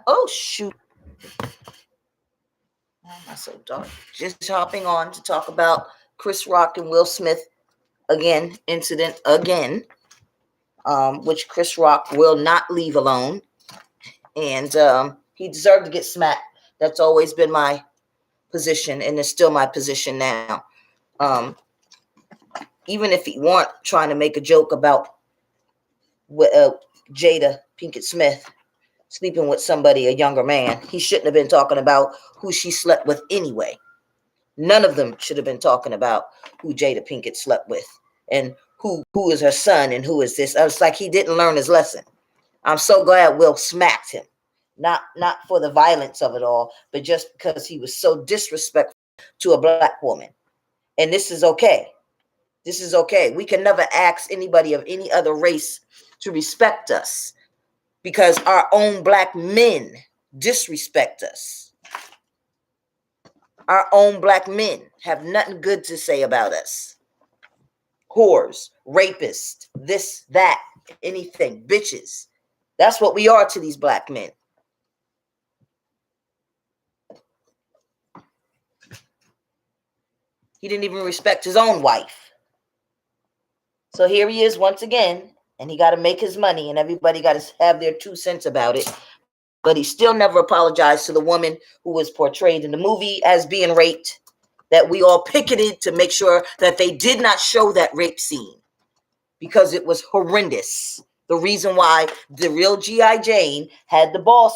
Oh, shoot. Why am I so dark? Just hopping on to talk about Chris Rock and Will Smith incident again, which Chris Rock will not leave alone. And he deserved to get smacked. That's always been my position, and it's still my position now. Um, even if he weren't trying to make a joke about Jada Pinkett Smith sleeping with somebody, a younger man, he shouldn't have been talking about who she slept with anyway. None of them should have been talking about who Jada Pinkett slept with and who is her son and who is this. I was like, he didn't learn his lesson. I'm so glad Will smacked him. Not for the violence of it all, but just because he was so disrespectful to a black woman. And this is okay. This is okay. We can never ask anybody of any other race to respect us because our own black men disrespect us. Our own black men have nothing good to say about us. Whores, rapists, this, that, anything, bitches. That's what we are to these black men. He didn't even respect his own wife. So here he is once again, and he got to make his money, and everybody got to have their 2 cents about it. But he still never apologized to the woman who was portrayed in the movie as being raped, that we all picketed to make sure that they did not show that rape scene because it was horrendous. The reason why the real G.I. Jane had the bald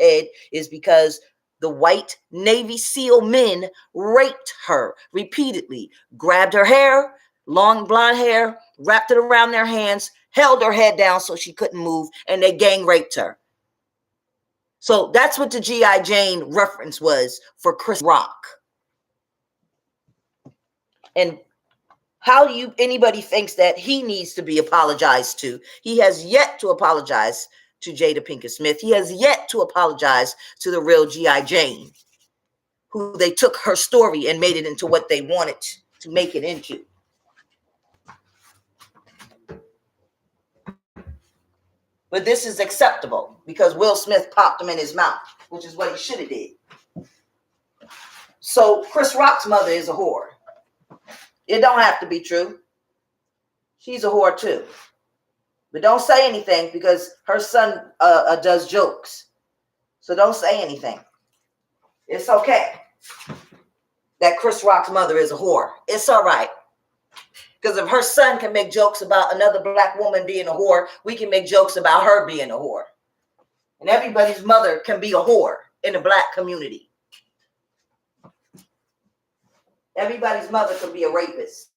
head is because the white Navy SEAL men raped her repeatedly, grabbed her hair, long blonde hair, wrapped it around their hands, held her head down so she couldn't move, and they gang raped her. So that's what the G.I. Jane reference was for Chris Rock. And how do anybody thinks that he needs to be apologized to? He has yet to apologize to Jada Pinkett Smith. He has yet to apologize to the real G.I. Jane, who they took her story and made it into what they wanted to make it into. But this is acceptable because Will Smith popped him in his mouth, which is what he should have did. So Chris Rock's mother is a whore. It don't have to be true. She's a whore too. But don't say anything because her son does jokes. So don't say anything. It's okay that Chris Rock's mother is a whore. It's all right. Because if her son can make jokes about another black woman being a whore, we can make jokes about her being a whore. And everybody's mother can be a whore in the black community. Everybody's mother can be a rapist.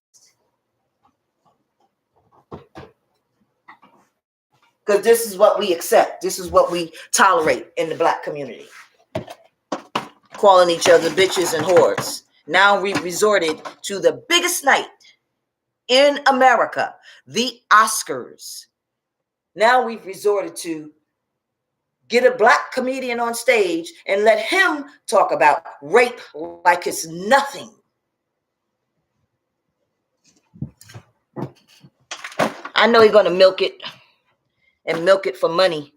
Because this is what we accept. This is what we tolerate in the black community. Calling each other bitches and whores. Now we've resorted to the biggest night in America, the Oscars. Now we've resorted to get a black comedian on stage and let him talk about rape like it's nothing. I know he's going to milk it and milk it for money.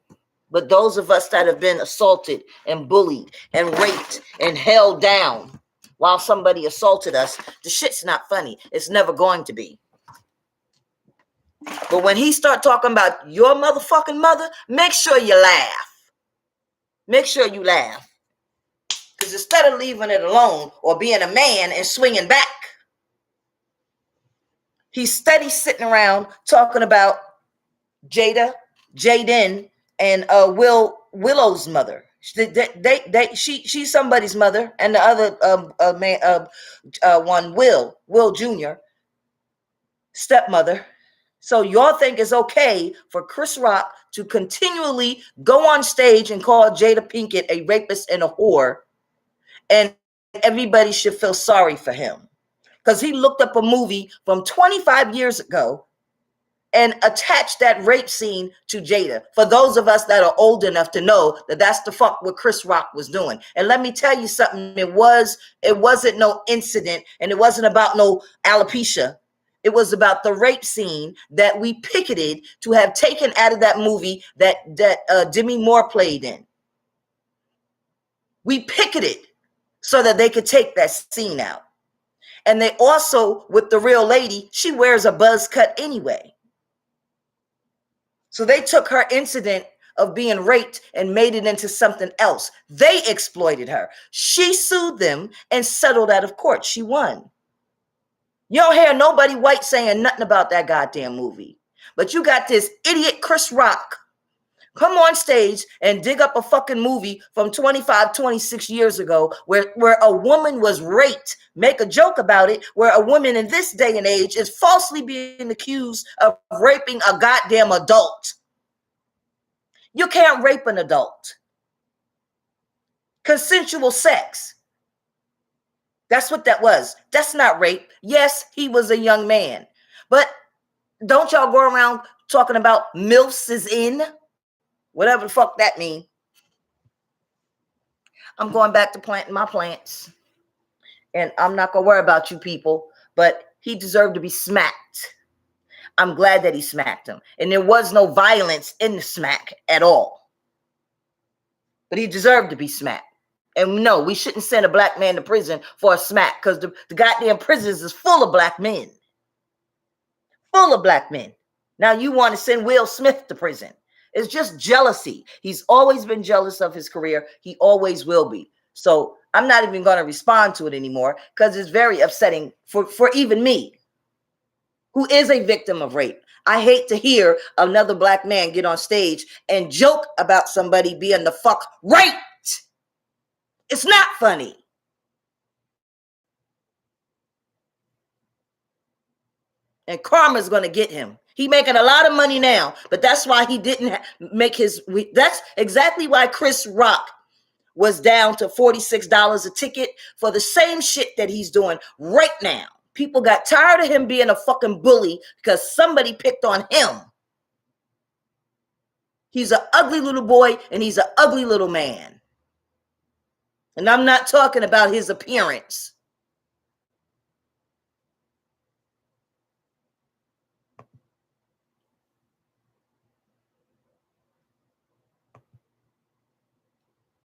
But those of us that have been assaulted and bullied and raped and held down while somebody assaulted us, the shit's not funny. It's never going to be. But when he start talking about your motherfucking mother, make sure you laugh. Make sure you laugh. Because instead of leaving it alone or being a man and swinging back, he's steady sitting around talking about Jaden, and Willow's mother. She's somebody's mother, and the other one, Will Jr., stepmother. So y'all think it's okay for Chris Rock to continually go on stage and call Jada Pinkett a rapist and a whore, and everybody should feel sorry for him because he looked up a movie from 25 years ago and attach that rape scene to Jada. For those of us that are old enough to know that that's the fuck what Chris Rock was doing. And let me tell you something. It wasn't no incident, and it wasn't about no alopecia. It was about the rape scene that we picketed to have taken out of that movie that Demi Moore played in. We picketed so that they could take that scene out. And they also, with the real lady, she wears a buzz cut anyway. So they took her incident of being raped and made it into something else. They exploited her. She sued them and settled out of court. She won. You don't hear nobody white saying nothing about that goddamn movie. But you got this idiot Chris Rock come on stage and dig up a fucking movie from 25, 26 years ago where a woman was raped, make a joke about it, where a woman in this day and age is falsely being accused of raping a goddamn adult. You can't rape an adult. Consensual sex. That's what that was. That's not rape. Yes, he was a young man. But don't y'all go around talking about MILFs is in? Whatever the fuck that means. I'm going back to planting my plants. And I'm not going to worry about you people. But he deserved to be smacked. I'm glad that he smacked him. And there was no violence in the smack at all. But he deserved to be smacked. And no, we shouldn't send a black man to prison for a smack because the goddamn prisons is full of black men. Full of black men. Now you want to send Will Smith to prison. It's just jealousy. He's always been jealous of his career. He always will be. So I'm not even going to respond to it anymore because it's very upsetting for even me, who is a victim of rape. I hate to hear another black man get on stage and joke about somebody being the fuck raped. It's not funny. And karma's going to get him. He making a lot of money now, but that's why he didn't make his. That's exactly why Chris Rock was down to $46 a ticket for the same shit that he's doing right now. People got tired of him being a fucking bully because somebody picked on him. He's an ugly little boy and he's an ugly little man. And I'm not talking about his appearance.